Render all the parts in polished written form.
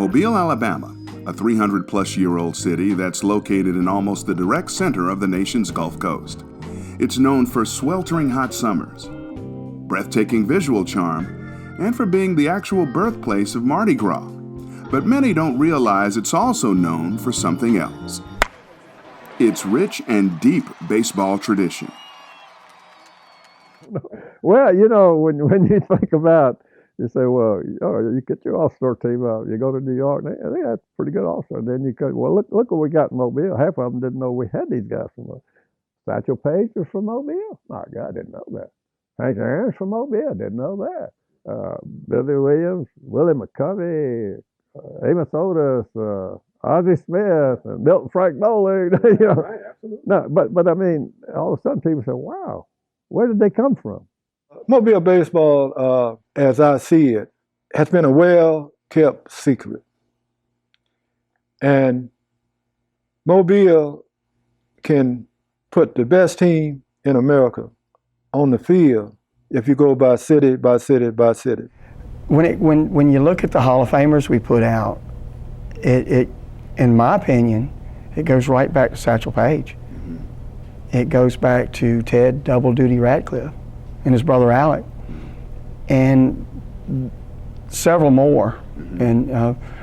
Mobile, Alabama, a 300-plus-year-old city that's located in almost the direct center of the nation's Gulf Coast. It's known for sweltering hot summers, breathtaking visual charm, and for being the actual birthplace of Mardi Gras. But many don't realize it's also known for something else. Its rich and deep baseball tradition. Well, you know, when you think about, you say, well, you get your all-star team out, you go to New York, I think that's a pretty good all-star. Then you go, well, look what we got in Mobile. Half of them didn't know we had these guys from Satchel Paige was from Mobile. My God, I didn't know that. Hank Aaron's from Mobile, I didn't know that. Billy Williams, Willie McCovey, Amos Otis, Ozzie Smith, and Milton Frank Bowling. You know. Right, absolutely. No, but I mean, all of a sudden people say, wow, where did they come from? Mobile baseball, as I see it, has been a well-kept secret. And Mobile can put the best team in America on the field if you go by city, by city, by city. When you look at the Hall of Famers we put out, it in my opinion, it goes right back to Satchel Paige. It goes back to Ted Double Duty Radcliffe and his brother Alec, and several more, and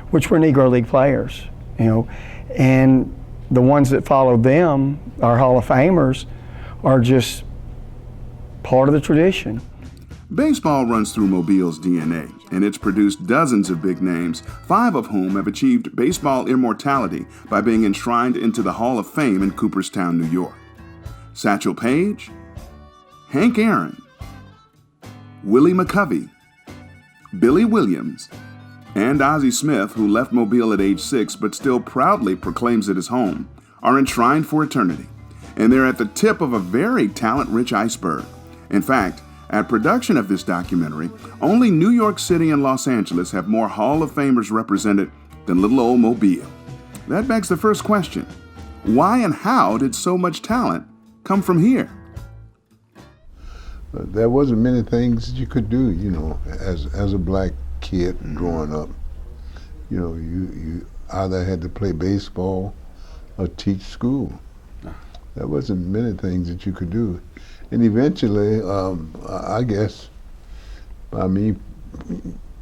which were Negro League players, you know, and the ones that followed them, our Hall of Famers, are just part of the tradition. Baseball runs through Mobile's DNA, and it's produced dozens of big names, 5 of whom have achieved baseball immortality by being enshrined into the Hall of Fame in Cooperstown, New York. Satchel Paige, Hank Aaron, Willie McCovey, Billy Williams, and Ozzie Smith, who left Mobile at age 6 but still proudly proclaims it his home, are enshrined for eternity. And they're at the tip of a very talent-rich iceberg. In fact, at production of this documentary, only New York City and Los Angeles have more Hall of Famers represented than little old Mobile. That begs the first question: why and how did so much talent come from here? There wasn't many things you could do, you know, as a black kid growing up. You know, you either had to play baseball or teach school. There wasn't many things that you could do. And eventually, I guess, by me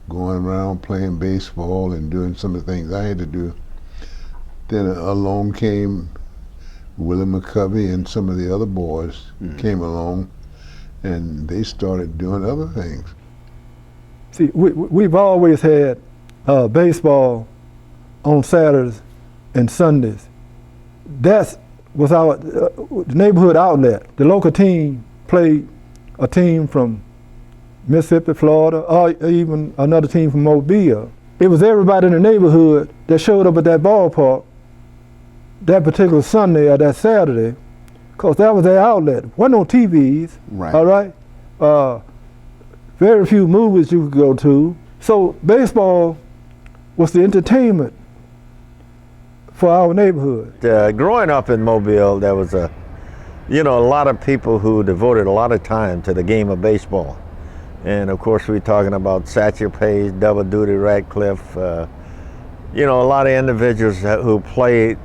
going around playing baseball and doing some of the things I had to do, then along came Willie McCovey and some of the other boys came along, and they started doing other things. See, we've always had baseball on Saturdays and Sundays. That was our neighborhood outlet. The local team played a team from Mississippi, Florida, or even another team from Mobile. It was everybody in the neighborhood that showed up at that ballpark that particular Sunday or that Saturday, because that was their outlet. Wasn't no TVs, right. All right? Very few movies you could go to. So baseball was the entertainment for our neighborhood. Growing up in Mobile, there was a lot of people who devoted a lot of time to the game of baseball. And of course, we're talking about Satchel Paige, Double Duty Radcliffe, a lot of individuals who played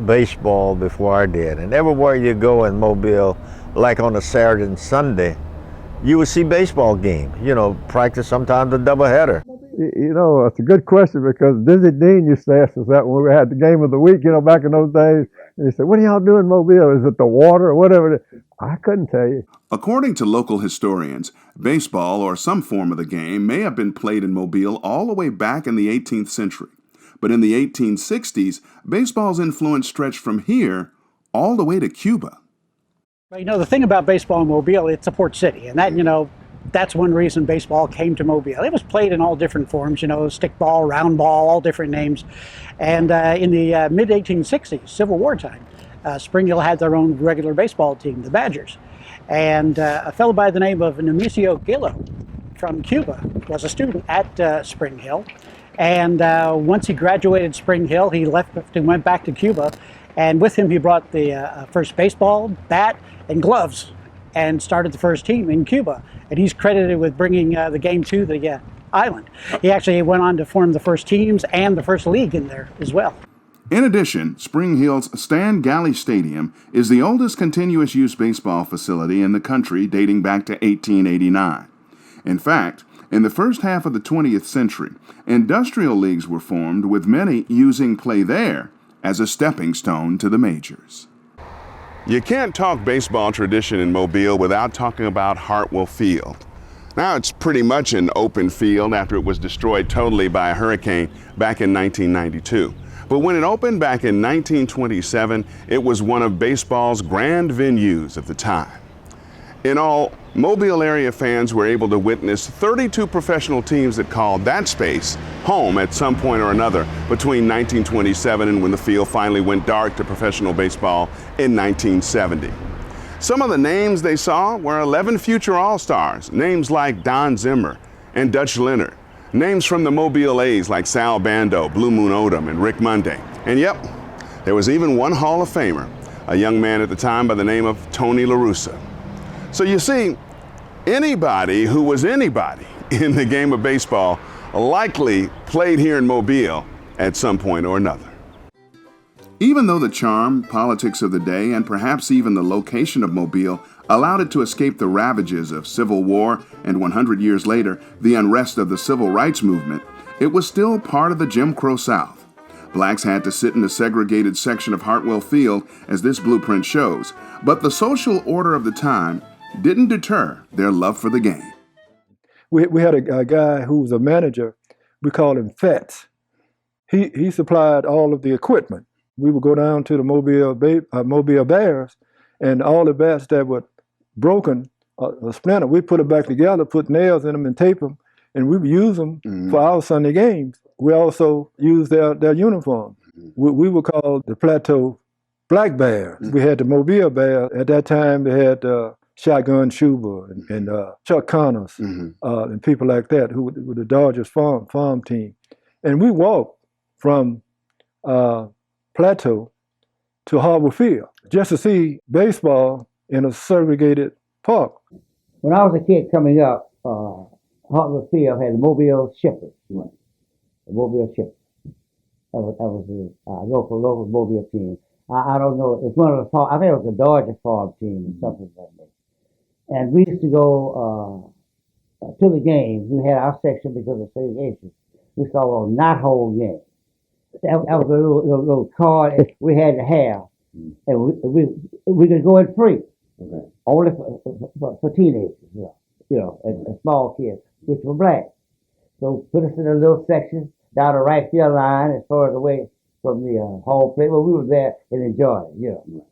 baseball before I did. And everywhere you go in Mobile, like on a Saturday and Sunday, you would see baseball games, practice sometimes a doubleheader. You know, it's a good question, because Dizzy Dean used to ask us that when we had the game of the week, back in those days. And he said, what do y'all do in Mobile? Is it the water or whatever? I couldn't tell you. According to local historians, baseball or some form of the game may have been played in Mobile all the way back in the 18th century. But in the 1860s, baseball's influence stretched from here all the way to Cuba. The thing about baseball in Mobile, it's a port city, and that, that's one reason baseball came to Mobile. It was played in all different forms, stick ball, round ball, all different names. And in the mid-1860s, Civil War time, Spring Hill had their own regular baseball team, the Badgers. And a fellow by the name of Nemesio Gillo from Cuba was a student at Spring Hill. And once he graduated Spring Hill, he left and went back to Cuba. And with him, he brought the first baseball, bat, and gloves, and started the first team in Cuba. And he's credited with bringing the game to the island. He actually went on to form the first teams and the first league in there as well. In addition, Spring Hill's Stan Galley Stadium is the oldest continuous use baseball facility in the country, dating back to 1889. In fact, in the first half of the 20th century, industrial leagues were formed, with many using play there as a stepping stone to the majors. You can't talk baseball tradition in Mobile without talking about Hartwell Field. Now it's pretty much an open field after it was destroyed totally by a hurricane back in 1992. But when it opened back in 1927, it was one of baseball's grand venues of the time. In all, Mobile area fans were able to witness 32 professional teams that called that space home at some point or another between 1927 and when the field finally went dark to professional baseball in 1970. Some of the names they saw were 11 future All-Stars, names like Don Zimmer and Dutch Leonard, names from the Mobile A's like Sal Bando, Blue Moon Odom, and Rick Monday. And yep, there was even one Hall of Famer, a young man at the time by the name of Tony La Russa. So you see, anybody who was anybody in the game of baseball likely played here in Mobile at some point or another. Even though the charm, politics of the day, and perhaps even the location of Mobile allowed it to escape the ravages of Civil War and 100 years later, the unrest of the Civil Rights Movement, it was still part of the Jim Crow South. Blacks had to sit in the segregated section of Hartwell Field, as this blueprint shows, but the social order of the time didn't deter their love for the game. We had a guy who was a manager. We called him Fats. He supplied all of the equipment. We would go down to the Mobile Bears, and all the bats that were broken, a splinter, we put it back together, put nails in them and tape them, and we would use them for our Sunday games. We also used their uniform. We were called the Plateau Black Bears. We had the Mobile Bears. At that time, they had Shotgun Schuber and Chuck Connors and people like that, who were the Dodgers farm team. And we walked from Plateau to Hartwell Field just to see baseball in a segregated park. When I was a kid coming up, Hartwell Field had the Mobile Shippers. The Mobile Shippers. That was the local Mobile team. I don't know. It's one of the farm. I think it was the Dodgers farm team or something like that. And we used to go to the games. We had our section because of segregation. We saw a knot-hole game. That was a little card we had to have, and we could go in free, only for teenagers, and small kids, which were black. So put us in a little section down the right field line as far as away from the home plate, but we were there and enjoyed it,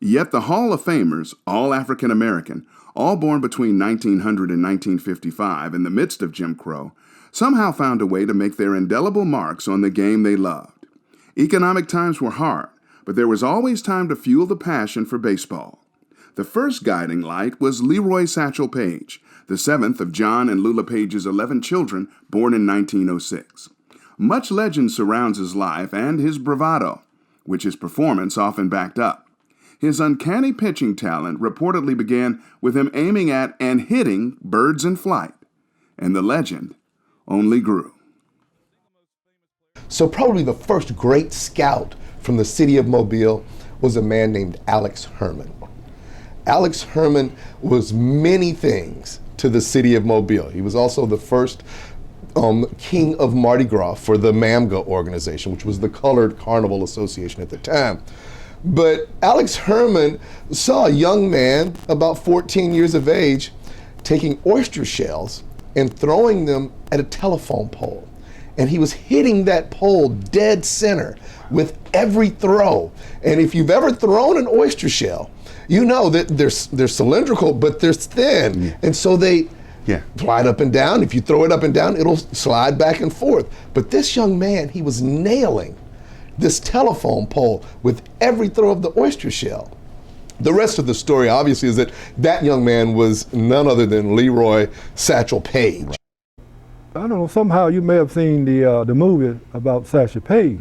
Yet the Hall of Famers, all African American, all born between 1900 and 1955 in the midst of Jim Crow, somehow found a way to make their indelible marks on the game they loved. Economic times were hard, but there was always time to fuel the passion for baseball. The first guiding light was Leroy Satchel Paige, the seventh of John and Lula Page's 11 children, born in 1906. Much legend surrounds his life and his bravado, which his performance often backed up. His uncanny pitching talent reportedly began with him aiming at and hitting birds in flight, and the legend only grew. So probably the first great scout from the city of Mobile was a man named Alex Herman. Alex Herman was many things to the city of Mobile. He was also the first king of Mardi Gras for the MAMGA organization, which was the Colored Carnival Association at the time. But Alex Herman saw a young man, about 14 years of age, taking oyster shells and throwing them at a telephone pole. And he was hitting that pole dead center with every throw. And if you've ever thrown an oyster shell, you know that they're cylindrical, but they're thin. And so they slide up and down. If you throw it up and down, it'll slide back and forth. But this young man, he was nailing this telephone pole with every throw of the oyster shell. The rest of the story, obviously, is that that young man was none other than Leroy Satchel Paige. I don't know, somehow you may have seen the movie about Satchel Paige,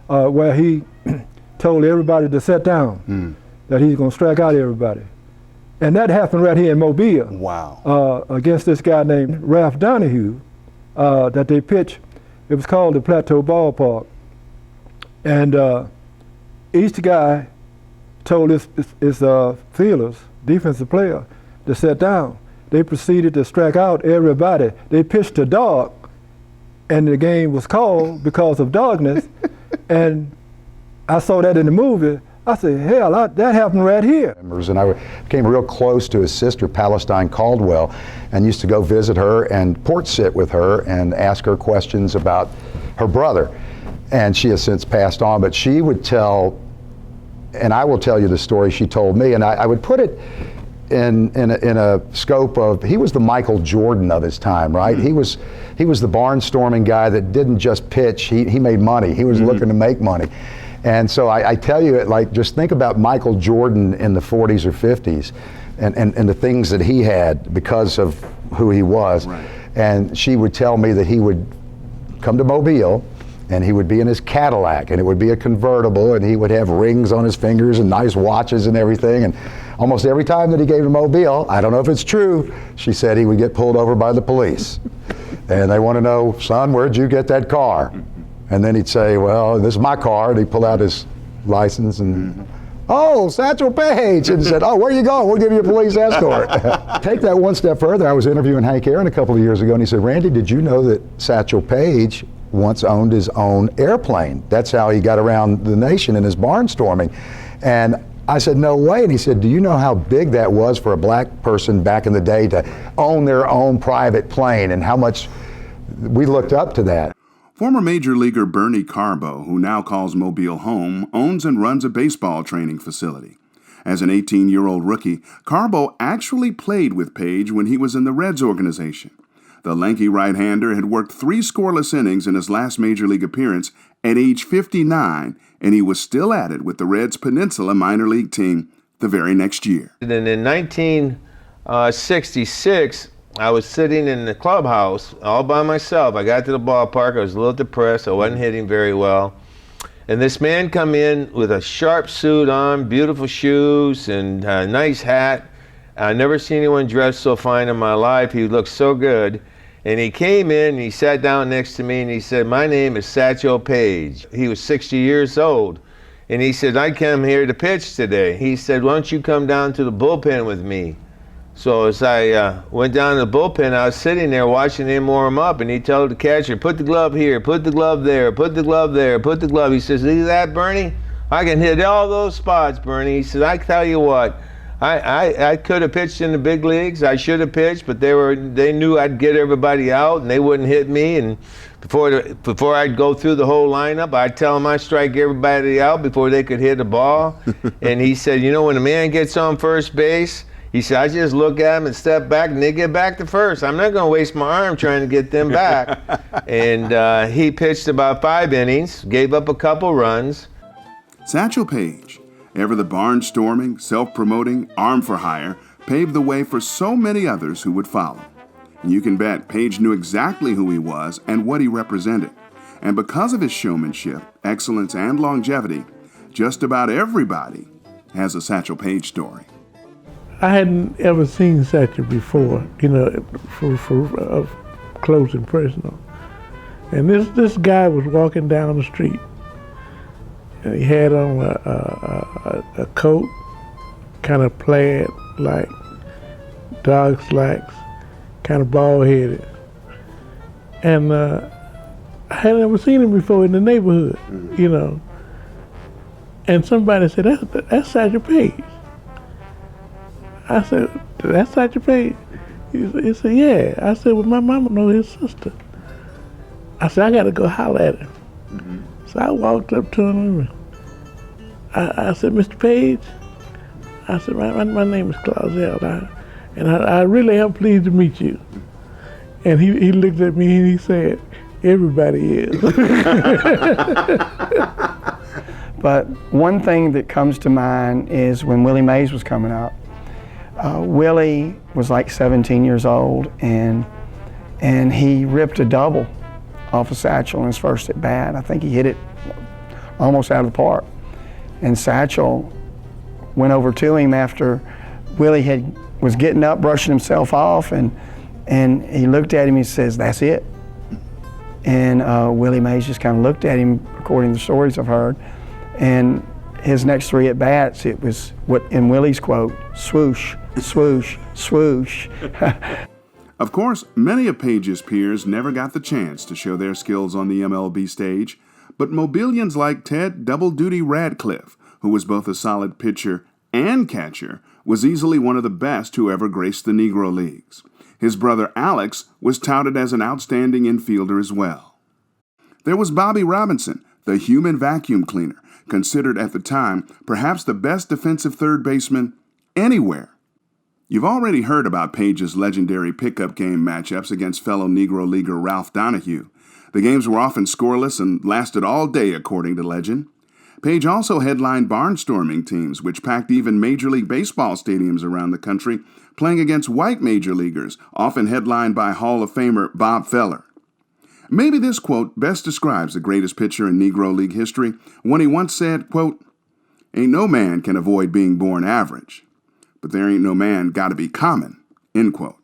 where he told everybody to sit down, that he's going to strike out everybody. And that happened right here in Mobile. Wow. Against this guy named Ralph Donahue, that they pitched. It was called the Plateau Ballpark. And each guy told his fielders, defensive player, to sit down. They proceeded to strike out everybody. They pitched to dark, and the game was called because of darkness. And I saw that in the movie. I said, hell, that happened right here. And I became real close to his sister, Palestine Caldwell, and used to go visit her and port sit with her and ask her questions about her brother. And she has since passed on, but she would tell, and I will tell you the story she told me, and I would put it in a scope of, he was the Michael Jordan of his time, right? Mm-hmm. He was the barnstorming guy that didn't just pitch, he made money. He was looking to make money. And so I tell you, like, just think about Michael Jordan in the 40s or 50s and the things that he had because of who he was. Right. And she would tell me that he would come to Mobile and he would be in his Cadillac, and it would be a convertible, and he would have rings on his fingers and nice watches and everything. And almost every time that he gave to Mobile, I don't know if it's true, she said he would get pulled over by the police. And they want to know, son, where'd you get that car? And then he'd say, well, this is my car. And he'd pull out his license and, oh, Satchel Paige. And said, oh, where are you going? We'll give you a police escort. Take that one step further. I was interviewing Hank Aaron a couple of years ago, and he said, Randy, did you know that Satchel Paige once owned his own airplane? That's how he got around the nation in his barnstorming. And I said, no way. And he said, do you know how big that was for a black person back in the day to own their own private plane, and how much we looked up to that? Former Major Leaguer Bernie Carbo, who now calls Mobile home, owns and runs a baseball training facility. As an 18-year-old rookie, Carbo actually played with Paige when he was in the Reds organization. The lanky right-hander had worked 3 scoreless innings in his last Major League appearance at age 59, and he was still at it with the Reds' Peninsula minor league team the very next year. And in 1966, I was sitting in the clubhouse all by myself. I got to the ballpark. I was a little depressed. I wasn't hitting very well. And this man come in with a sharp suit on, beautiful shoes, and a nice hat. I never seen anyone dressed so fine in my life. He looked so good. And he came in and he sat down next to me and he said, my name is Satchel Paige. He was 60 years old. And he said, I come here to pitch today. He said, why don't you come down to the bullpen with me? So as I went down to the bullpen, I was sitting there watching him warm up, and he told the catcher, put the glove here, put the glove there, put the glove there, put the glove. He says, see that, Bernie? I can hit all those spots, Bernie. He said, I tell you what, I could have pitched in the big leagues. I should have pitched, but they knew I'd get everybody out, and they wouldn't hit me. And before I'd go through the whole lineup, I'd tell them I'd strike everybody out before they could hit the ball. And he said, you know, when a man gets on first base, he said, I just look at them and step back, and they get back to first. I'm not going to waste my arm trying to get them back. And he pitched about 5 innings, gave up a couple runs. Satchel Paige, ever the barnstorming, self-promoting, arm for hire, paved the way for so many others who would follow. And you can bet Paige knew exactly who he was and what he represented. And because of his showmanship, excellence, and longevity, just about everybody has a Satchel Paige story. I hadn't ever seen Satchel before, you know, for close and personal. And this guy was walking down the street, and he had on a coat, kind of plaid, like dark slacks, kind of bald-headed. And I had never seen him before in the neighborhood, you know. And somebody said, that's Satchel Paige. I said, that's Satchel Paige? He said, yeah. I said, well, my mama knows his sister. I said, I got to go holler at him. Mm-hmm. So I walked up to him. I said, Mr. Paige? I said, my name is Clausel, and I really am pleased to meet you. And he looked at me and he said, everybody is. But one thing that comes to mind is when Willie Mays was coming up. Willie was like 17 years old, and he ripped a double off of Satchel in his first at bat. I think he hit it almost out of the park. And Satchel went over to him after Willie was getting up, brushing himself off, and he looked at him and he says, that's it. And Willie Mays just kind of looked at him, according to the stories I've heard. And his next 3 at bats, it was what in Willie's quote, swoosh, swoosh, swoosh. Of course, many of Paige's peers never got the chance to show their skills on the MLB stage, but Mobilians like Ted Double Duty Radcliffe, who was both a solid pitcher and catcher, was easily one of the best who ever graced the Negro Leagues. His brother Alex was touted as an outstanding infielder as well. There was Bobby Robinson, the human vacuum cleaner, considered at the time perhaps the best defensive third baseman anywhere. You've already heard about Paige's legendary pickup game matchups against fellow Negro Leaguer Ralph Donahue. The games were often scoreless and lasted all day, according to legend. Paige also headlined barnstorming teams, which packed even Major League Baseball stadiums around the country, playing against white major leaguers, often headlined by Hall of Famer Bob Feller. Maybe this quote best describes the greatest pitcher in Negro League history when he once said, quote, "Ain't no man can avoid being born average, but there ain't no man gotta be common," end quote.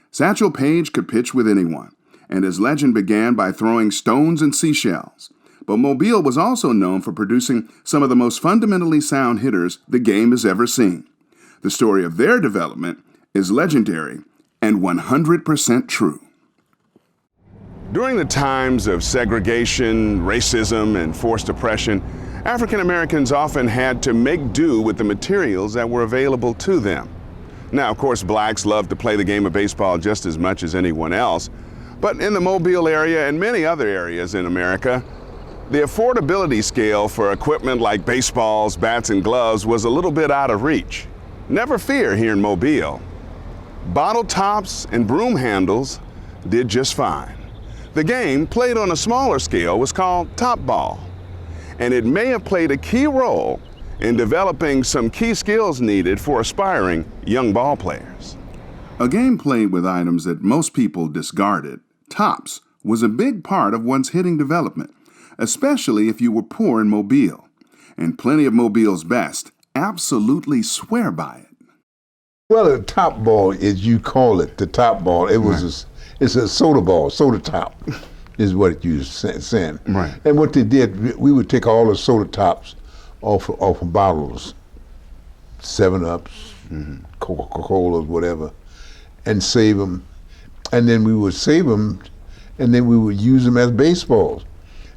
Satchel Paige could pitch with anyone, and his legend began by throwing stones and seashells. But Mobile was also known for producing some of the most fundamentally sound hitters the game has ever seen. The story of their development is legendary and 100% true. During the times of segregation, racism, and forced oppression, African Americans often had to make do with the materials that were available to them. Now, of course, blacks loved to play the game of baseball just as much as anyone else, but in the Mobile area and many other areas in America, the affordability scale for equipment like baseballs, bats, and gloves was a little bit out of reach. Never fear here in Mobile. Bottle tops and broom handles did just fine. The game, played on a smaller scale, was called top ball, and it may have played a key role in developing some key skills needed for aspiring young ball players. A game played with items that most people discarded, tops was a big part of one's hitting development, especially if you were poor in Mobile. And plenty of Mobile's best absolutely swear by it. Well, the top ball, as you call it, the top ball, it's a soda ball, soda top is what you saying. Right. And what they did, we would take all the soda tops off of bottles, 7-Ups, Coca-Colas, whatever, and save them. And then we would save them, and then we would use them as baseballs.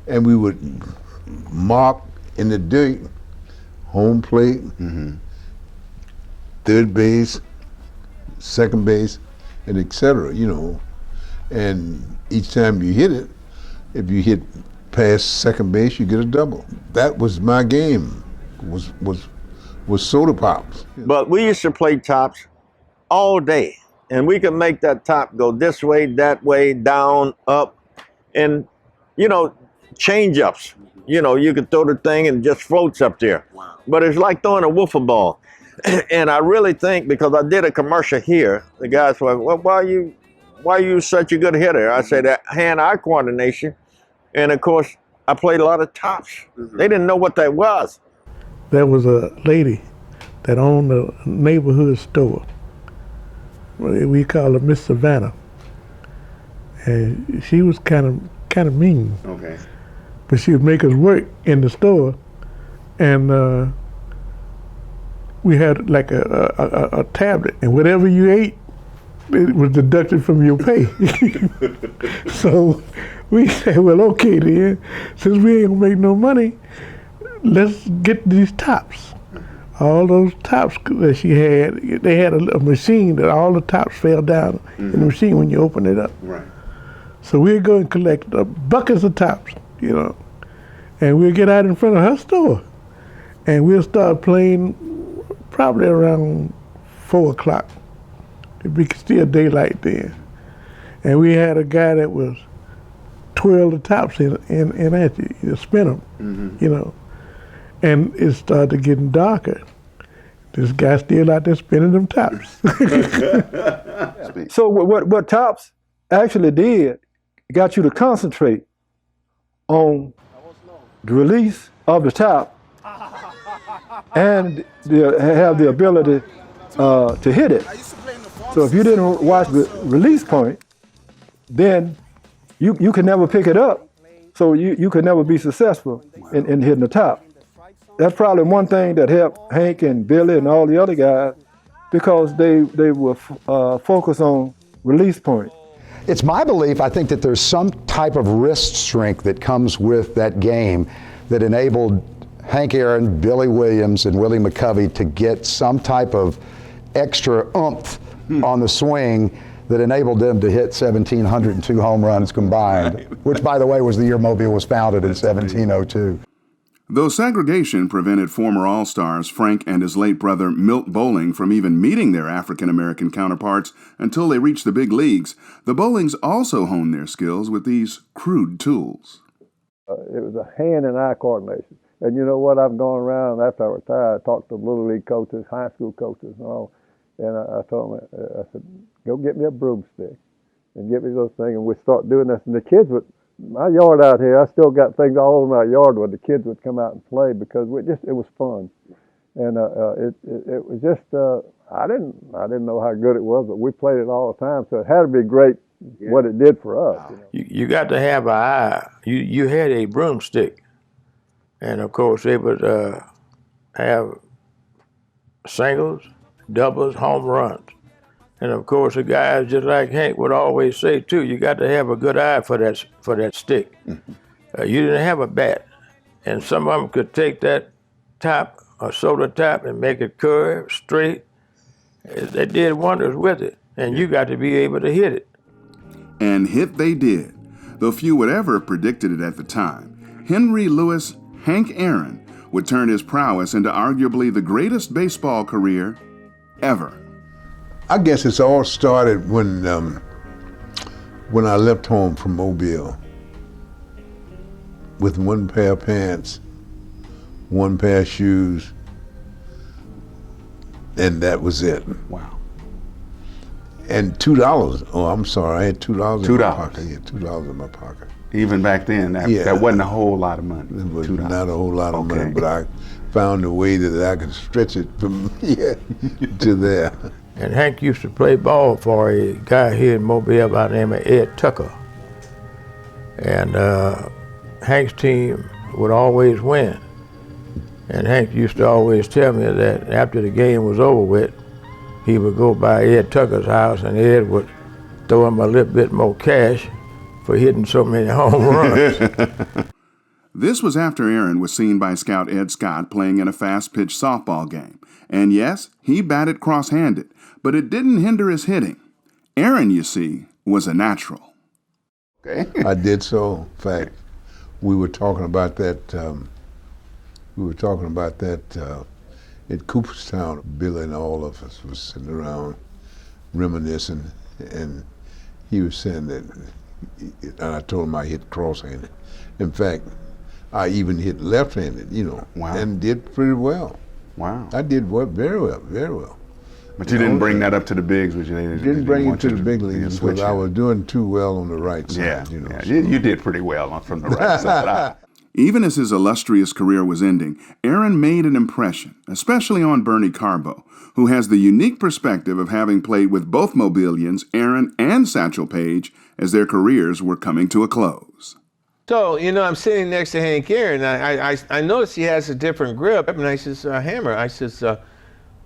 And we would mark in the dirt, home plate, third base, second base, and etc., you know. And each time you hit it, if you hit past second base, you get a double. That was my game, was soda pops. But we used to play tops all day, and we could make that top go this way, that way, down, up, and, you know, change-ups. You know, you could throw the thing and it just floats up there. Wow. But it's like throwing a wiffle ball. And I really think, because I did a commercial here, the guys were, well, why are you such a good hitter? I said, that hand-eye coordination. And of course, I played a lot of tops. They didn't know what that was. There was a lady that owned a neighborhood store. We call her Miss Savannah. And she was kind of mean. Okay. But she would make us work in the store, and we had like a tablet, and whatever you ate, it was deducted from your pay. So we said, well, okay then, since we ain't gonna make no money, let's get these tops. All those tops that she had, they had a machine that all the tops fell down in the machine when you open it up. Right. So we'd go and collect buckets of tops, you know, and we'll get out in front of her store, and we'll start playing probably around 4 o'clock. It'd be still daylight then. And we had a guy that was twirl the tops in at you spin them, you know. And it started getting darker. This guy still out there spinning them tops. So what tops actually did, got you to concentrate on the release of the top and have the ability to hit it. So if you didn't watch the release point, then you could never pick it up, so you could never be successful in hitting the top. That's probably one thing that helped Hank and Billy and all the other guys, because they were focused on release point. It's my belief, I think, that there's some type of wrist strength that comes with that game that enabled Hank Aaron, Billy Williams, and Willie McCovey to get some type of extra oomph on the swing that enabled them to hit 1,702 home runs combined, which, by the way, was the year Mobile was founded in 1702. Though segregation prevented former All-Stars Frank and his late brother Milt Bowling from even meeting their African-American counterparts until they reached the big leagues, the Bowlings also honed their skills with these crude tools. It was a hand and eye coordination. And you know what, I've gone around after I retired, I talked to little league coaches, high school coaches and all, and I told them, I said, go get me a broomstick and get me those things, and we start doing this. And the kids would, my yard out here, I still got things all over my yard where the kids would come out and play because it was fun. And it was just, I didn't know how good it was, but we played it all the time, so it had to be great what it did for us. You know? You got to have an eye. You had a broomstick. And of course, they would have singles, doubles, home runs. And of course, the guys, just like Hank would always say too, you got to have a good eye for that stick. You didn't have a bat. And some of them could take that top, a soda top, and make it curve, straight. They did wonders with it. And you got to be able to hit it. And hit they did, though few would ever have predicted it at the time. Henry Louis Hank Aaron would turn his prowess into arguably the greatest baseball career ever. I guess it's all started when I left home from Mobile with one pair of pants, one pair of shoes, and that was it. Wow. And $2. Oh, I'm sorry, I had $2 in my pocket. $2. Yeah, $2 in my pocket. Even back then, that wasn't a whole lot of money. It was not a whole lot of money, but I found a way that I could stretch it from here to there. And Hank used to play ball for a guy here in Mobile by the name of Ed Tucker. And Hank's team would always win. And Hank used to always tell me that after the game was over with, he would go by Ed Tucker's house and Ed would throw him a little bit more cash for hitting so many home runs. This was after Aaron was seen by scout Ed Scott playing in a fast-pitch softball game. And yes, he batted cross-handed, but it didn't hinder his hitting. Aaron, you see, was a natural. Okay. I did so. In fact, we were talking about that at Cooperstown. Billy and all of us was sitting around reminiscing, and he was saying that, and I told him I hit cross-handed. In fact, I even hit left-handed, Wow. and did pretty well. Wow. I did very well, very well. But you didn't bring that up to the bigs, which you didn't bring it to the big leagues because I was doing too well on the right side. Yeah, you did pretty well from the right side. Even as his illustrious career was ending, Aaron made an impression, especially on Bernie Carbo, who has the unique perspective of having played with both Mobilians, Aaron and Satchel Paige, as their careers were coming to a close. So, I'm sitting next to Hank Aaron, and I noticed he has a different grip, and I says, Hammer, I says,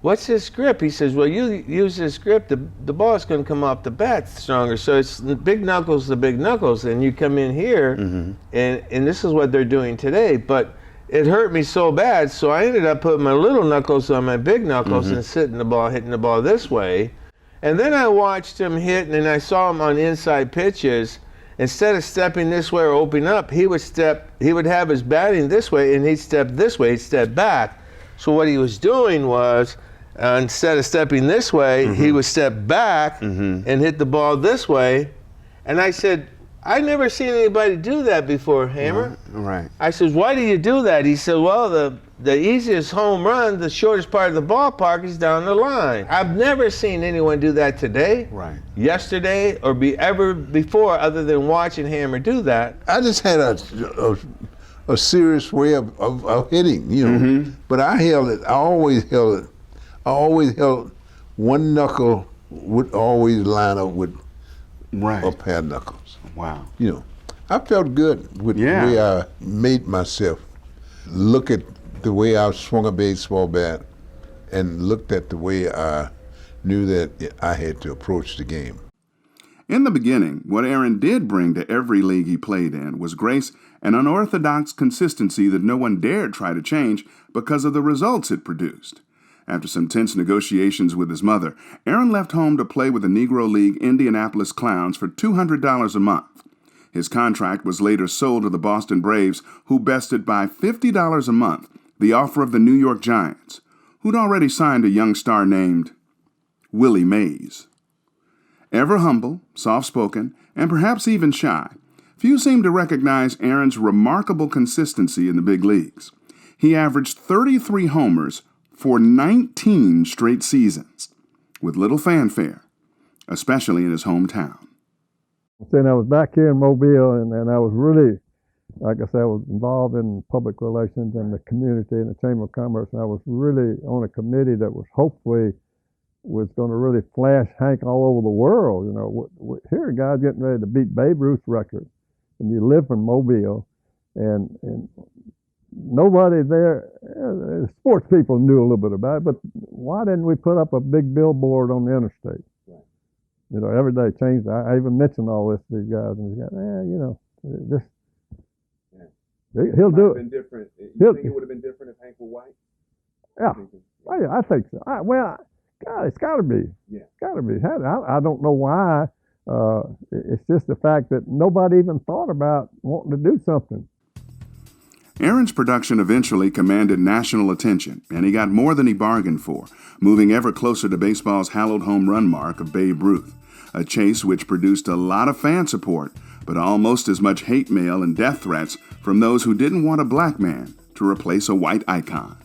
what's his grip? He says, well, you use this grip, the ball's going to come off the bat stronger. So it's the big knuckles, and you come in here, and this is what they're doing today. But it hurt me so bad, so I ended up putting my little knuckles on my big knuckles and hitting the ball this way. And then I watched him hit, and I saw him on inside pitches. Instead of stepping this way or opening up, he would have his batting this way, and he'd step this way, he'd step back. So what he was doing was, instead of stepping this way, he would step back and hit the ball this way. And I said, I never seen anybody do that before, Hammer. Right. I said, why do you do that? He said, well, the easiest home run, the shortest part of the ballpark is down the line. I've never seen anyone do that today, yesterday, or ever before, other than watching Hammer do that. I just had a serious way of hitting, But I held it. I always held it. One knuckle would always line up with Right. or pair of knuckles. Wow. You know, I felt good with the way I made myself look at the way I swung a baseball bat and looked at the way I knew that I had to approach the game. In the beginning, what Aaron did bring to every league he played in was grace and unorthodox consistency that no one dared try to change because of the results it produced. After some tense negotiations with his mother, Aaron left home to play with the Negro League Indianapolis Clowns for $200 a month. His contract was later sold to the Boston Braves, who bested by $50 a month the offer of the New York Giants, who'd already signed a young star named Willie Mays. Ever humble, soft-spoken, and perhaps even shy, few seem to recognize Aaron's remarkable consistency in the big leagues. He averaged 33 homers for 19 straight seasons, with little fanfare, especially in his hometown. Then I was back here in Mobile, and I was really, like I said, I was involved in public relations and the community and the Chamber of Commerce, and I was really on a committee that was hopefully was going to really flash Hank all over the world. You know, here a guy getting ready to beat Babe Ruth's record, and you live in Mobile, and nobody there, sports people knew a little bit about it, but why didn't we put up a big billboard on the interstate? You know, every day changed. I even mentioned all this to these guys, and these guys, you know, just he'll do it. Different. You think it would have been different if Hank were white? Yeah, I think so. God, it's got to be. Yeah, it's got to be. I don't know why. It's just the fact that nobody even thought about wanting to do something. Aaron's production eventually commanded national attention, and he got more than he bargained for, moving ever closer to baseball's hallowed home run mark of Babe Ruth, a chase which produced a lot of fan support, but almost as much hate mail and death threats from those who didn't want a black man to replace a white icon.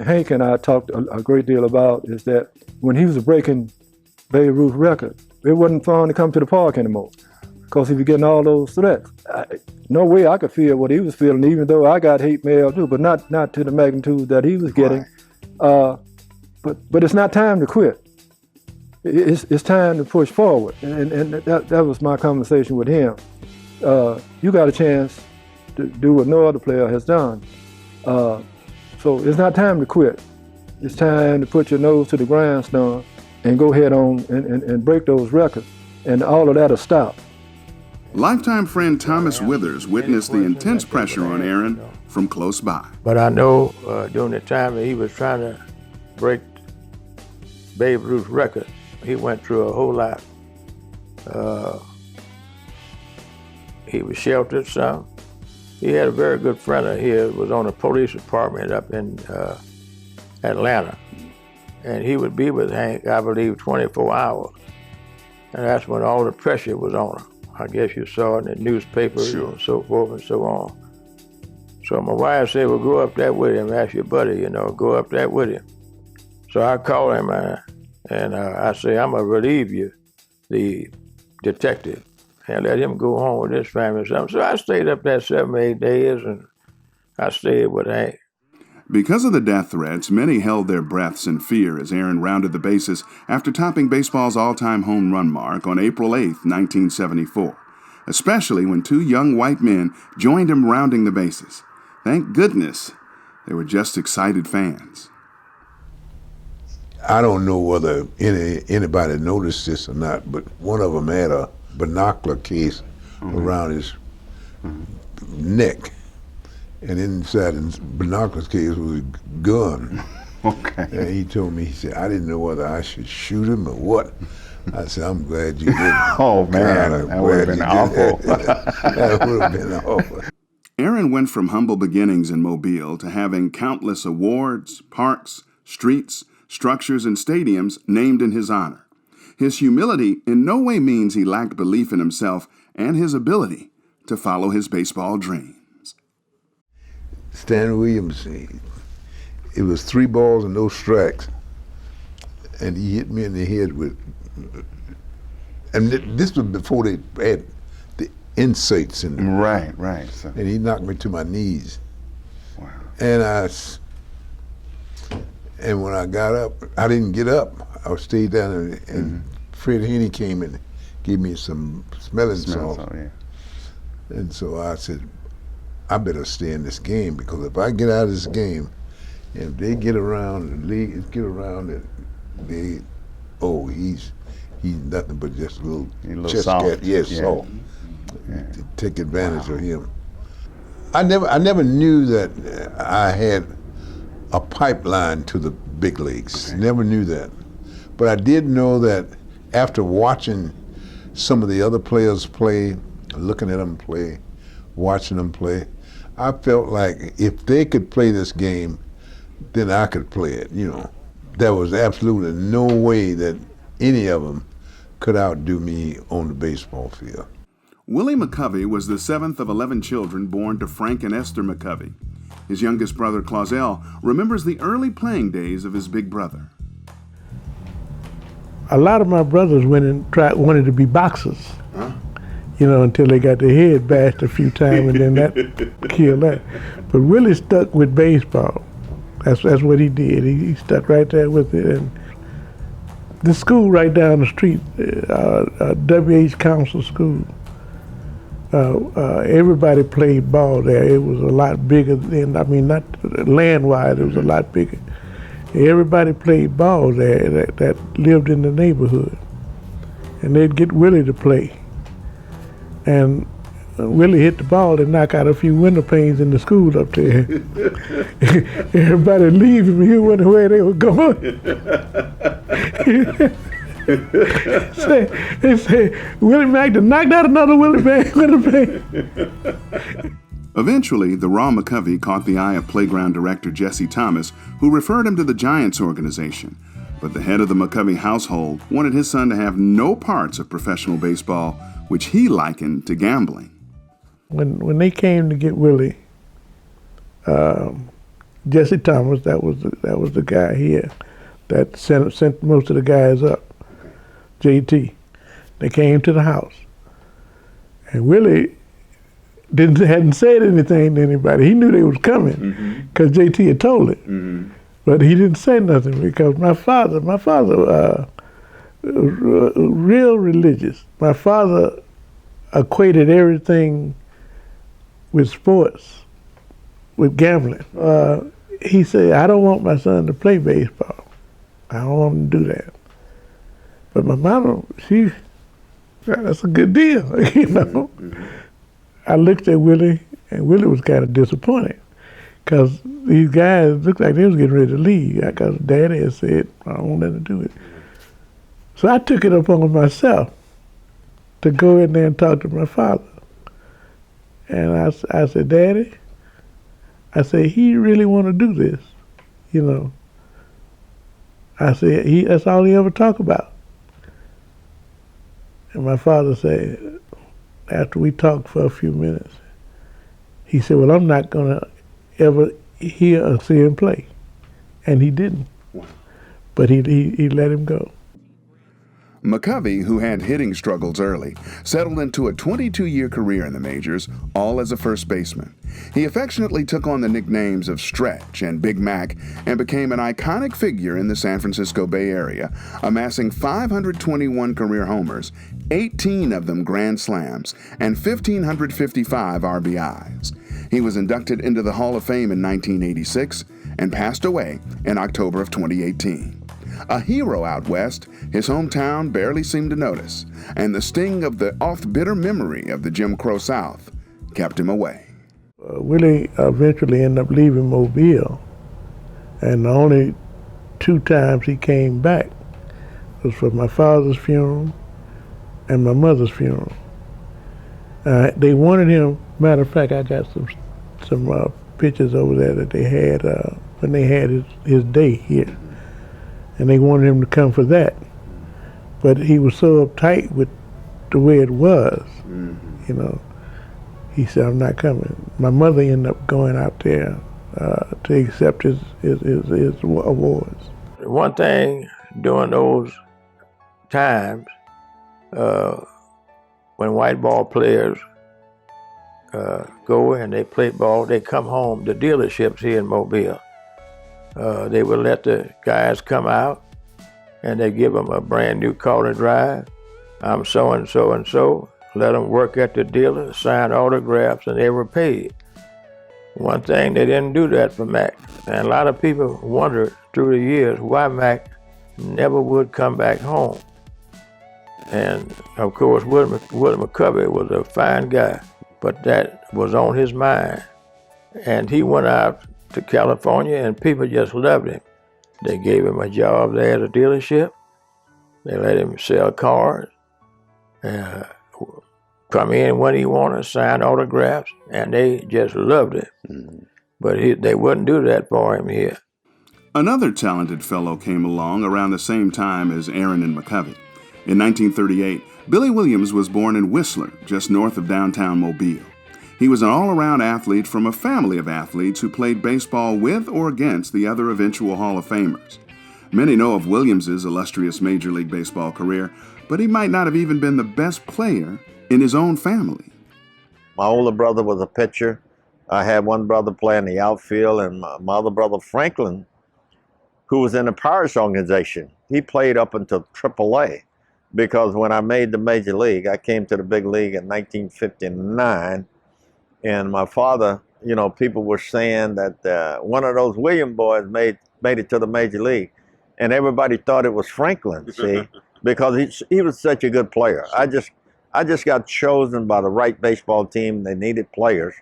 Hank and I talked a great deal about is that when he was breaking Babe Ruth record, it wasn't fun to come to the park anymore because he was getting all those threats. No way I could feel what he was feeling, even though I got hate mail too, but not to the magnitude that he was getting. Right. But it's not time to quit. It's time to push forward, and that was my conversation with him. You got a chance to do what no other player has done. So it's not time to quit. It's time to put your nose to the grindstone and go ahead on and break those records, and all of that will stop. Lifetime friend Thomas Withers witnessed the intense pressure on Aaron from close by. But I know during the time that he was trying to break Babe Ruth's record, he went through a whole lot. He was sheltered some. He had a very good friend of his, was on the police department up in Atlanta. And he would be with Hank, I believe, 24 hours. And that's when all the pressure was on him. I guess you saw it in the newspapers and so forth and so on. So my wife said, well, go up there with him, ask your buddy, go up there with him. So I called him and I say, I'm gonna relieve you, the detective, and let him go home with his family or something. So I stayed up there 7 or 8 days, and I stayed with Hank. Because of the death threats, many held their breaths in fear as Aaron rounded the bases after topping baseball's all-time home run mark on April 8, 1974, especially when two young white men joined him rounding the bases. Thank goodness they were just excited fans. I don't know whether anybody noticed this or not, but one of them had a binocular case around his neck. And inside the binoculars case was a gun. Okay. And he told me, he said, I didn't know whether I should shoot him or what. I said, I'm glad you didn't. Oh, man, that would have been awful. That would have been awful. Aaron went from humble beginnings in Mobile to having countless awards, parks, streets, structures, and stadiums named in his honor. His humility in no way means he lacked belief in himself and his ability to follow his baseball dream. Stan Williams, it was 3 balls and no strikes, and he hit me in the head with, and this was before they had the insights in them. Right. So. And he knocked me to my knees. Wow. And when I got up, I didn't get up. I stayed down, and Fred Haney came and gave me some smelling salts. Yeah. And so I said, I better stay in this game, because if I get out of this game, if they get around the league, he's nothing but just a little chest cat. Yes, soft. Yeah. To take advantage of him. I never knew that I had a pipeline to the big leagues. Okay. Never knew that. But I did know that after watching some of the other players play, looking at them play, watching them play, I felt like if they could play this game, then I could play it, you know. There was absolutely no way that any of them could outdo me on the baseball field. Willie McCovey was the 7th of 11 children born to Frank and Esther McCovey. His youngest brother, Clausel, remembers the early playing days of his big brother. A lot of my brothers wanted to be boxers, you know, until they got their head bashed a few times, and then that killed that. But Willie stuck with baseball. That's what he did. He stuck right there with it. And the school right down the street, W.H. Council School, everybody played ball there. It was a lot bigger than, I mean, not land-wise, it was a lot bigger. Everybody played ball there that lived in the neighborhood. And they'd get Willie to play. And Willie hit the ball and knock out a few window panes in the school up there. Everybody leave him, he wonder where they were going. They say, Willie Mack knocked out another window pane. Eventually, the raw McCovey caught the eye of playground director Jesse Thomas, who referred him to the Giants organization. But the head of the McCovey household wanted his son to have no parts of professional baseball, which he likened to gambling. When they came to get Willie, Jesse Thomas, that was the guy here that sent most of the guys up, JT. They came to the house, and Willie hadn't said anything to anybody. He knew they was coming because JT had told him, but he didn't say nothing because my father was real religious. My father equated everything with sports, with gambling. He said, I don't want my son to play baseball. I don't want him to do that. But my mama, that's a good deal, you know. I looked at Willie, and Willie was kind of disappointed because these guys looked like they was getting ready to leave because Daddy had said, I don't want nothing to do with it. So I took it upon myself to go in there and talk to my father. And I said, Daddy, I said, he really want to do this, you know. I said, that's all he ever talk about. And my father said, after we talked for a few minutes, he said, well, I'm not going to ever hear or see him play. And he didn't. But he let him go. McCovey, who had hitting struggles early, settled into a 22-year career in the majors, all as a first baseman. He affectionately took on the nicknames of Stretch and Big Mac and became an iconic figure in the San Francisco Bay Area, amassing 521 career homers, 18 of them grand slams, and 1,555 RBIs. He was inducted into the Hall of Fame in 1986 and passed away in October of 2018. A hero out west, his hometown barely seemed to notice, and the sting of the oft-bitter memory of the Jim Crow South kept him away. Willie eventually ended up leaving Mobile, and the only 2 times he came back was for my father's funeral and my mother's funeral. They wanted him, matter of fact, I got some pictures over there that they had when they had his day here. And they wanted him to come for that. But he was so uptight with the way it was, you know. He said, I'm not coming. My mother ended up going out there to accept his awards. One thing during those times, when white ball players go and they play ball, they come home, the dealerships here in Mobile, they would let the guys come out and they give them a brand new car to drive. I'm so and so and so. Let them work at the dealer, sign autographs, and they were paid. One thing, they didn't do that for Mac. And a lot of people wondered through the years why Mac never would come back home. And of course, Willie McCovey was a fine guy, but that was on his mind. And he went out to California and people just loved him. They gave him a job there at a dealership. They let him sell cars, come in when he wanted, sign autographs, and they just loved him. But they wouldn't do that for him here. Another talented fellow came along around the same time as Aaron and McCovey. In 1938, Billy Williams was born in Whistler, just north of downtown Mobile. He was an all-around athlete from a family of athletes who played baseball with or against the other eventual Hall of Famers. Many know of Williams's illustrious Major League Baseball career, but he might not have even been the best player in his own family. My older brother was a pitcher. I had one brother play in the outfield, and my other brother, Franklin, who was in the Pirates organization, he played up until AAA. Because when I made the Major League, I came to the big league in 1959, and my father, you know, people were saying that one of those William boys made it to the Major League, and everybody thought it was Franklin, see, because he was such a good player. I just got chosen by the right baseball team. They needed players,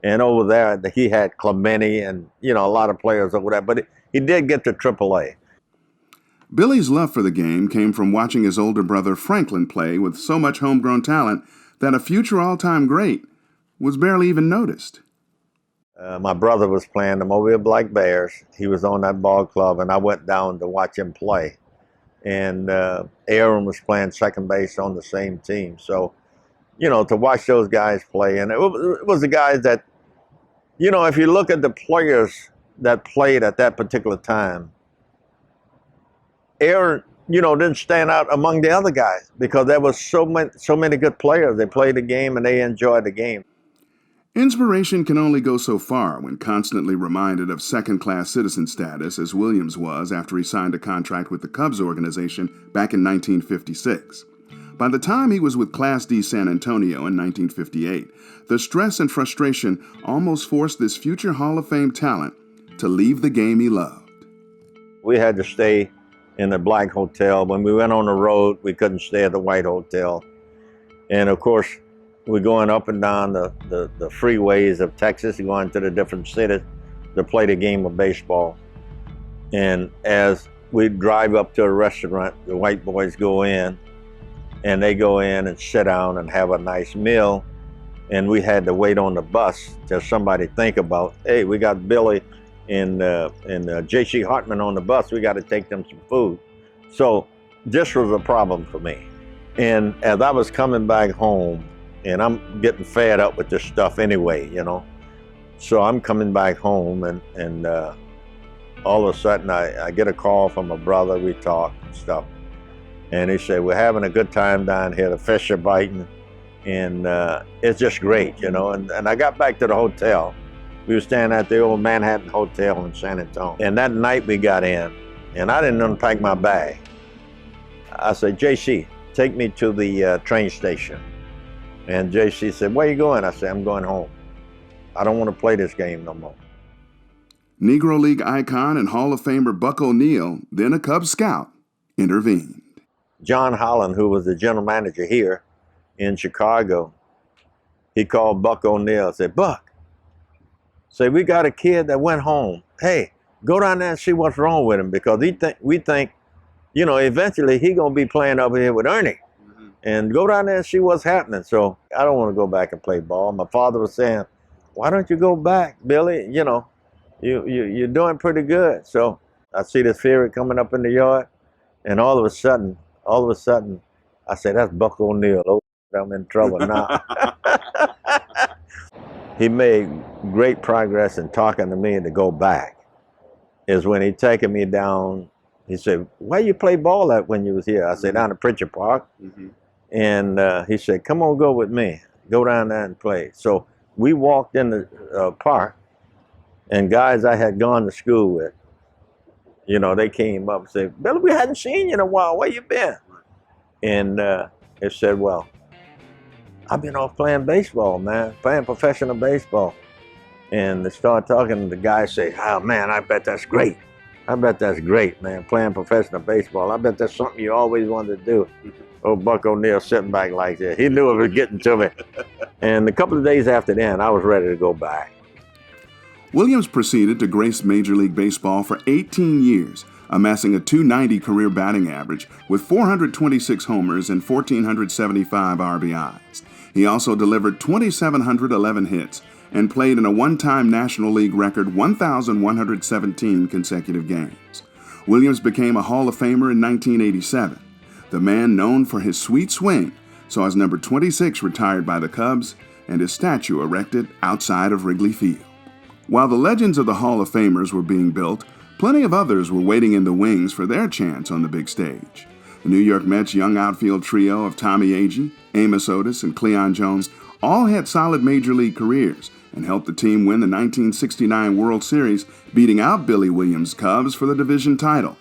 and over there he had Clemente and, you know, a lot of players over there, but he did get to AAA. Billy's love for the game came from watching his older brother Franklin play with so much homegrown talent that a future all-time great was barely even noticed. My brother was playing the Mobile Black Bears. He was on that ball club, and I went down to watch him play. And Aaron was playing second base on the same team. So, you know, to watch those guys play, and it was the guys that, you know, if you look at the players that played at that particular time, Aaron, you know, didn't stand out among the other guys because there was so many good players. They played the game and they enjoyed the game. Inspiration can only go so far when constantly reminded of second-class citizen status, as Williams was after he signed a contract with the Cubs organization back in 1956. By the time he was with Class D San Antonio in 1958, the stress and frustration almost forced this future Hall of Fame talent to leave the game he loved. We had to stay in the black hotel. When we went on the road, we couldn't stay at the white hotel. And of course, we're going up and down the freeways of Texas, going to the different cities to play the game of baseball. And as we drive up to a restaurant, the white boys go in, and they go in and sit down and have a nice meal. And we had to wait on the bus till somebody think about, hey, we got Billy and J.C. Hartman on the bus, we got to take them some food. So this was a problem for me. And as I was coming back home, and I'm getting fed up with this stuff anyway, you know. So I'm coming back home, and all of a sudden I get a call from a brother. We talk and stuff. And he said, we're having a good time down here. The fish are biting, and it's just great, you know. And I got back to the hotel. We were staying at the old Manhattan Hotel in San Antonio. And that night we got in, and I didn't unpack my bag. I said, JC, take me to the train station. And JC said, where you going? I said, I'm going home. I don't want to play this game no more. Negro League icon and Hall of Famer Buck O'Neil, then a Cub scout, intervened. John Holland, who was the general manager here in Chicago, he called Buck O'Neil and said, Buck, say, we got a kid that went home. Hey, go down there and see what's wrong with him, because we think, you know, eventually he gonna be playing over here with Ernie. And go down there and see what's happening. So I don't want to go back and play ball. My father was saying, why don't you go back, Billy? You know, you're doing pretty good. So I see this fairy coming up in the yard, and all of a sudden, I said, that's Buck O'Neil. Oh, I'm in trouble now. He made great progress in talking to me to go back. Is when he taken me down. He said, where you play ball at when you was here? I said, down at Pritchard Park. And he said, come on, go with me. Go down there and play. So we walked in the park, and guys I had gone to school with, you know, they came up and said, Billy, we hadn't seen you in a while. Where you been? And It said, well, I've been off playing baseball, man, playing professional baseball. And they start talking, and the guy say, oh man, I bet that's great. I bet that's great, man, playing professional baseball. I bet that's something you always wanted to do. Old Buck O'Neill sitting back like that. He knew it was getting to me. And a couple of days after that, I was ready to go back. Williams proceeded to grace Major League Baseball for 18 years, amassing a .290 career batting average with 426 homers and 1,475 RBIs. He also delivered 2,711 hits and played in a one-time National League record 1,117 consecutive games. Williams became a Hall of Famer in 1987. The man known for his sweet swing saw his number 26 retired by the Cubs and his statue erected outside of Wrigley Field. While the legends of the Hall of Famers were being built, plenty of others were waiting in the wings for their chance on the big stage. The New York Mets' young outfield trio of Tommy Agee, Amos Otis, and Cleon Jones all had solid major league careers and helped the team win the 1969 World Series, beating out Billy Williams' Cubs for the division title.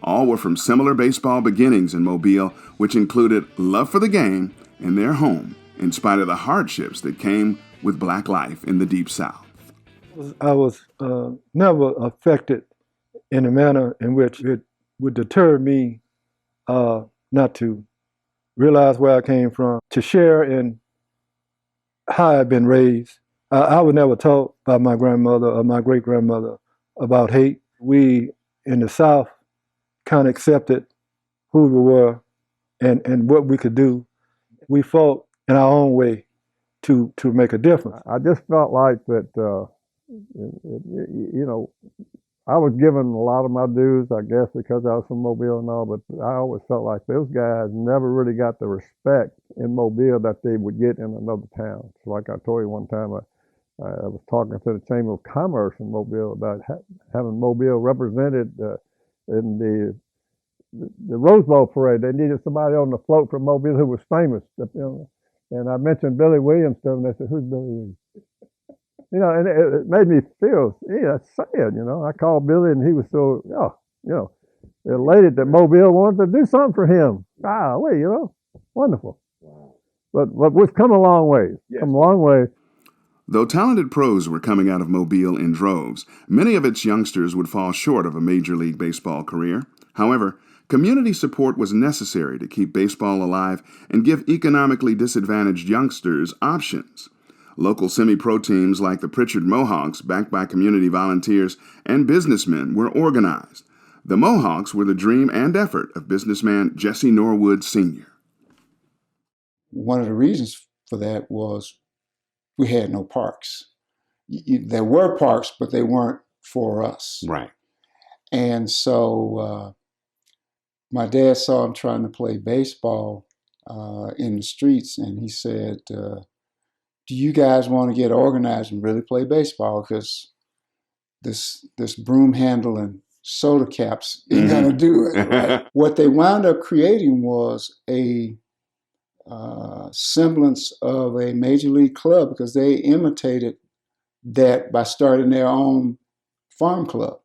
All were from similar baseball beginnings in Mobile, which included love for the game and their home, in spite of the hardships that came with black life in the Deep South. I was never affected in a manner in which it would deter me not to realize where I came from, to share in how I've been raised. I was never taught by my grandmother or my great-grandmother about hate. We in the South kind of accepted who we were and what we could do. We fought in our own way to make a difference. I just felt like that, you know, I was given a lot of my dues, I guess, because I was from Mobile and all, but I always felt like those guys never really got the respect in Mobile that they would get in another town. So like I told you one time, I was talking to the Chamber of Commerce in Mobile about having Mobile represented in the Rose Bowl parade. They needed somebody on the float from Mobile who was famous. You know? And I mentioned Billy Williams to them. They said, "Who's Billy Williams?" You know, and it made me feel, that's sad, you know. I called Billy and he was so, elated that Mobile wanted to do something for him. You know, wonderful. Wow. But we've come a long way. Yes. Come a long way. Though talented pros were coming out of Mobile in droves, many of its youngsters would fall short of a Major League Baseball career. However, community support was necessary to keep baseball alive and give economically disadvantaged youngsters options. Local semi-pro teams like the Pritchard Mohawks, backed by community volunteers and businessmen, were organized. The Mohawks were the dream and effort of businessman Jesse Norwood Sr. One of the reasons for that was we had no parks. There were parks, but they weren't for us. Right. And so my dad saw him trying to play baseball in the streets, and he said, do you guys want to get organized and really play baseball? Because this broom handle and soda caps ain't gonna do it. Right? What they wound up creating was a semblance of a major league club, because they imitated that by starting their own farm club.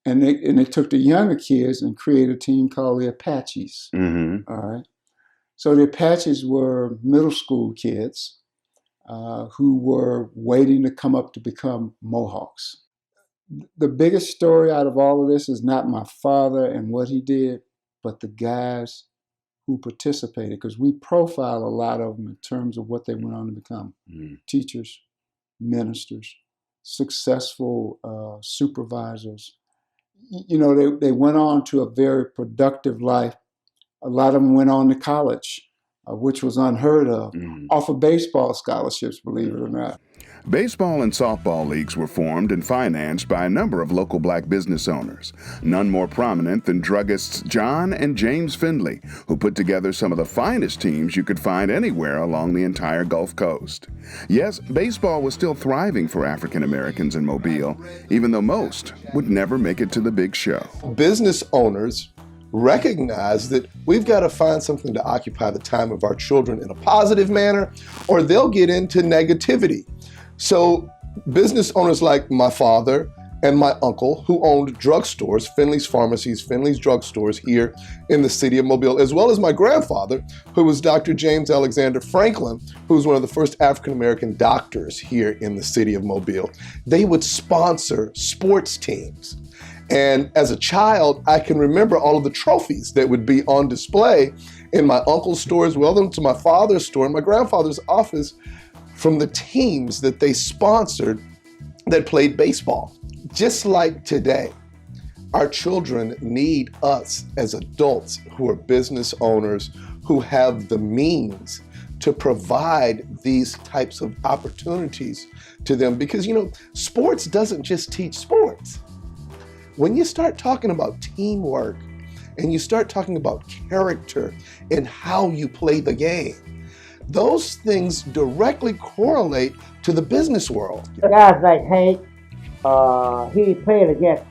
And they took the younger kids and created a team called the Apaches. Mm-hmm. All right. So the Apaches were middle school kids who were waiting to come up to become Mohawks. The biggest story out of all of this is not my father and what he did, but the guys who participated, because we profile a lot of them in terms of what they went on to become. Teachers, ministers, successful supervisors. You know, they went on to a very productive life. A lot of them went on to college, which was unheard of, off of baseball scholarships, believe it or not. Baseball and softball leagues were formed and financed by a number of local black business owners, none more prominent than druggists John and James Findley, who put together some of the finest teams you could find anywhere along the entire Gulf Coast. Yes, baseball was still thriving for African Americans in Mobile, even though most would never make it to the big show. Business owners recognize that we've got to find something to occupy the time of our children in a positive manner, or they'll get into negativity. So business owners like my father and my uncle, who owned drugstores, Finley's Pharmacies, Finley's Drugstores here in the city of Mobile, as well as my grandfather, who was Dr. James Alexander Franklin, who was one of the first African-American doctors here in the city of Mobile. They would sponsor sports teams. And as a child, I can remember all of the trophies that would be on display in my uncle's store as well as to my father's store and my grandfather's office from the teams that they sponsored that played baseball. Just like today, our children need us as adults who are business owners, who have the means to provide these types of opportunities to them. Because, sports doesn't just teach sports. When you start talking about teamwork and you start talking about character and how you play the game, those things directly correlate to the business world. Guys like Hank, he played against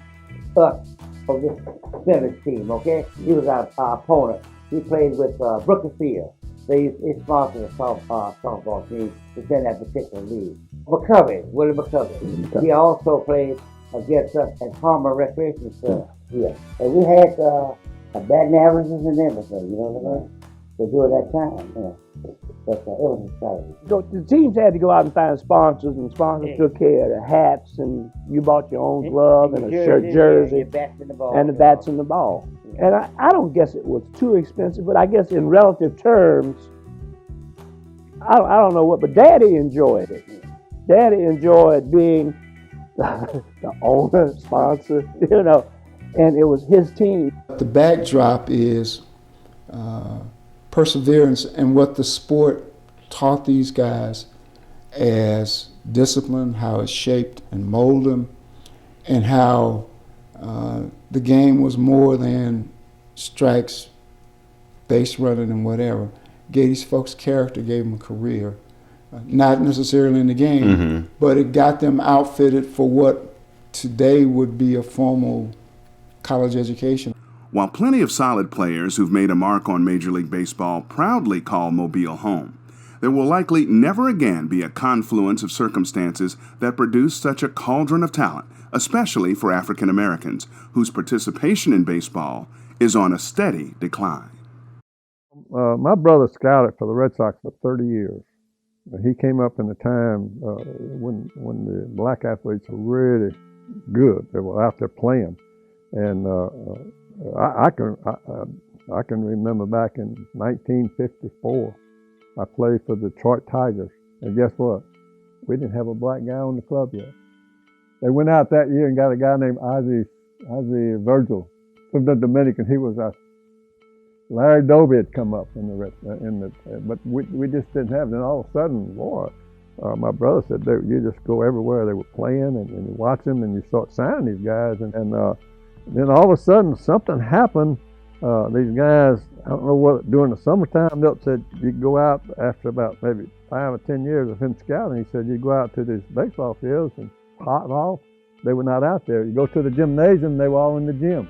us on this Phillies team, okay? He was our opponent. He played with Brooklyn Field. They sponsored a softball team to send that particular league. McCovey, Willie McCovey. He also played against us at Palmer Recreation Center. Yeah. And we had batting averages and everything, you know what I mean? So during that time, But it was exciting. So the teams had to go out and find sponsors, and sponsors took care of the hats, and you bought your own glove and a jersey, and the bats and the ball. And the bats and the ball. And I don't guess it was too expensive, but I guess in relative terms, I don't know what, but Daddy enjoyed it. Daddy enjoyed being the owner, sponsor, and it was his team. The backdrop is perseverance and what the sport taught these guys as discipline, how it shaped and molded them, and how the game was more than strikes, base running, and whatever. Gave these folks character, gave them a career. Not necessarily in the game, but it got them outfitted for what today would be a formal college education. While plenty of solid players who've made a mark on Major League Baseball proudly call Mobile home, there will likely never again be a confluence of circumstances that produce such a cauldron of talent, especially for African Americans, whose participation in baseball is on a steady decline. My brother scouted for the Red Sox for 30 years. He came up in the time when the black athletes were really good. They were out there playing, and I can remember back in 1954, I played for the Detroit Tigers, and guess what? We didn't have a black guy on the club yet. They went out that year and got a guy named Ozzie Virgil from the Dominican. He was our Larry Doby had come up but we just didn't have it. And all of a sudden, boy, my brother said, you just go everywhere they were playing and you watch them and you start signing these guys. And then all of a sudden, something happened. These guys, I don't know what, during the summertime, Milt said you go out after about maybe 5 or 10 years of him scouting. He said you go out to these baseball fields and hot and all. They were not out there. You go to the gymnasium, they were all in the gym.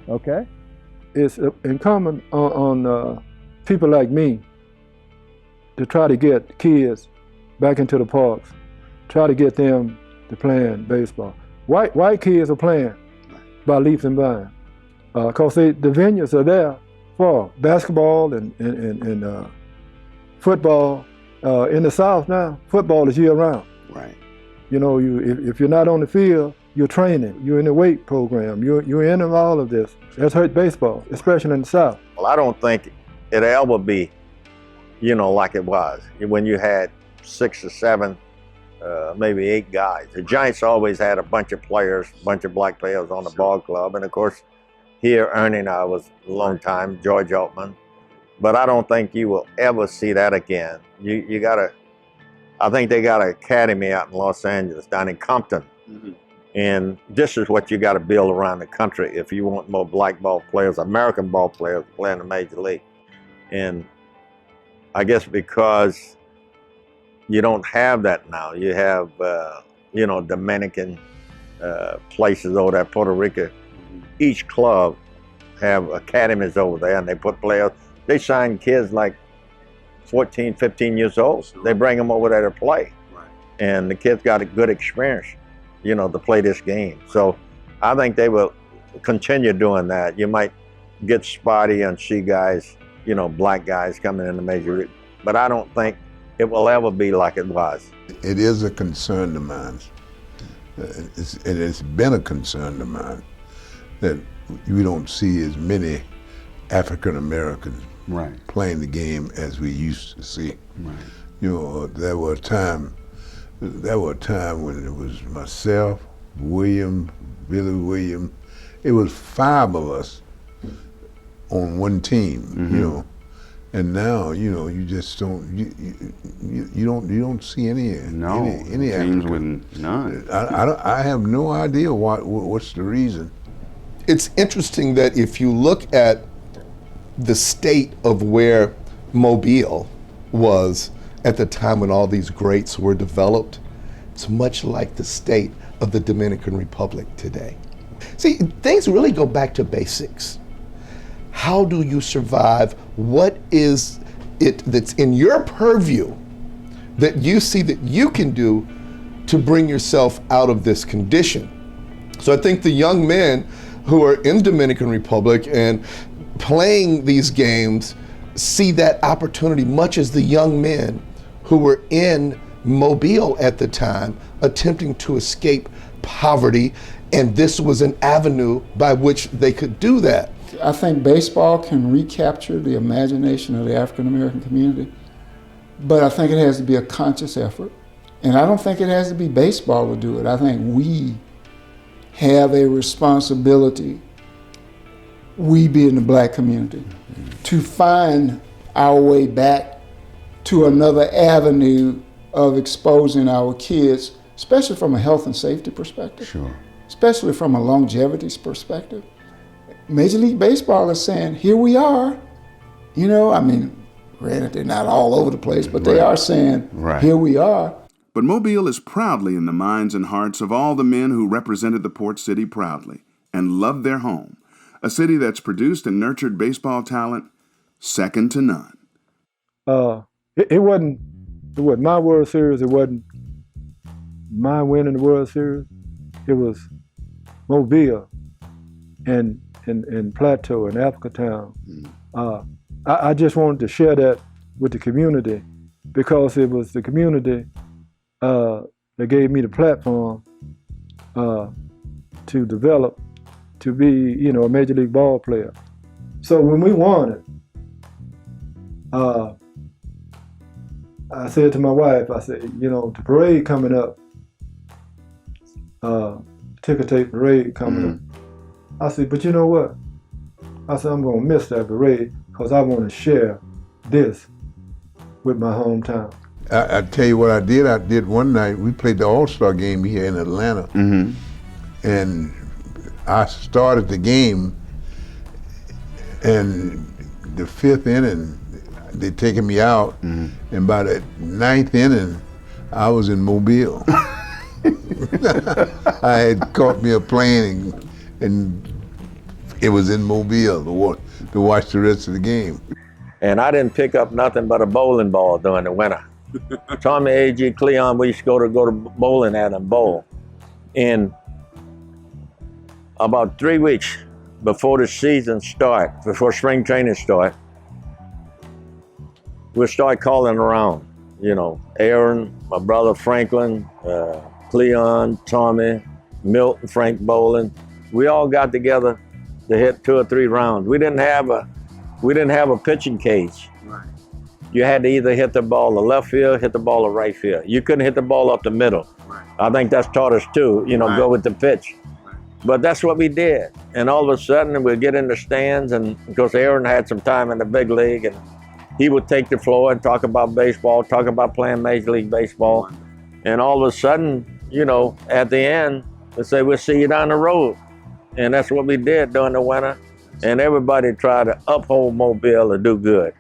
Okay? It's incumbent on people like me to try to get kids back into the parks, try to get them to playing baseball. White kids are playing by leaps and bounds because the venues are there for basketball and football. In the South now, football is year-round. Right. If you're not on the field, you're training, you're in the weight program, you're in all of this. That's hurt baseball, especially in the South. Well, I don't think it'll ever be, like it was when you had 6 or 7, maybe 8 guys. The Giants always had a bunch of players, a bunch of black players on the ball club. And of course, here Ernie and I was a long time, George Altman. But I don't think you will ever see that again. I think they got an academy out in Los Angeles, down in Compton. And this is what you got to build around the country if you want more black ball players, American ball players playing the major league. And I guess because you don't have that now, you have, Dominican places over there, Puerto Rico. Each club have academies over there, and they put players. They sign kids like 14, 15 years old. They bring them over there to play. And the kids got a good experience. to play this game. So I think they will continue doing that. You might get spotty and see guys, black guys coming in the major league, but I don't think it will ever be like it was. It is a concern of mine. It's been a concern of mine that we don't see as many African Americans playing the game as we used to see. Right. There were a time when it was myself, William, Billy William. It was 5 of us on one team, and now you just don't you don't see any teams African. with none. I have no idea what's the reason. It's interesting that if you look at the state of where Mobile was at the time when all these greats were developed, it's much like the state of the Dominican Republic today. See, things really go back to basics. How do you survive? What is it that's in your purview that you see that you can do to bring yourself out of this condition? So I think the young men who are in Dominican Republic and playing these games see that opportunity much as the young men who were in Mobile at the time attempting to escape poverty, and this was an avenue by which they could do that. I think baseball can recapture the imagination of the African American community, but I think it has to be a conscious effort. And I don't think it has to be baseball to do it. I think we have a responsibility, we being the black community, to find our way back to another avenue of exposing our kids, especially from a health and safety perspective, especially from a longevity perspective. Major League Baseball is saying, here we are. Granted, they're not all over the place, but they are saying, here we are. But Mobile is proudly in the minds and hearts of all the men who represented the port city proudly and loved their home, a city that's produced and nurtured baseball talent second to none. It wasn't my World Series. It wasn't my winning the World Series. It was Mobile and Plateau and Africa Town. I just wanted to share that with the community because it was the community that gave me the platform to develop to be, a major league ball player. So when we won it, I said to my wife, I said, the parade coming up, ticker tape parade coming up. I said, but you know what? I said, I'm gonna miss that parade because I want to share this with my hometown. I tell you what I did one night. We played the All-Star game here in Atlanta, and I started the game, and the 5th inning, they taking me out, and by the 9th inning, I was in Mobile. I had caught me a plane, and it was in Mobile to watch the rest of the game. And I didn't pick up nothing but a bowling ball during the winter. Tommy, A.G., Cleon, we used to go to bowling at and bowl. And about 3 weeks before the season start, before spring training start, we'll start calling around. Aaron, my brother Franklin, Cleon, Tommy, Milton, Frank Bowling. We all got together to hit 2 or 3 rounds. We didn't have a pitching cage. Right. You had to either hit the ball to left field, hit the ball to right field. You couldn't hit the ball up the middle. Right. I think that's taught us too, go with the pitch. Right. But that's what we did. And all of a sudden we'd get in the stands, and because Aaron had some time in the big league, and he would take the floor and talk about baseball, talk about playing Major League Baseball. Right. And all of a sudden, at the end, they say, we'll see you down the road. And that's what we did during the winter. And everybody tried to uphold Mobile to do good.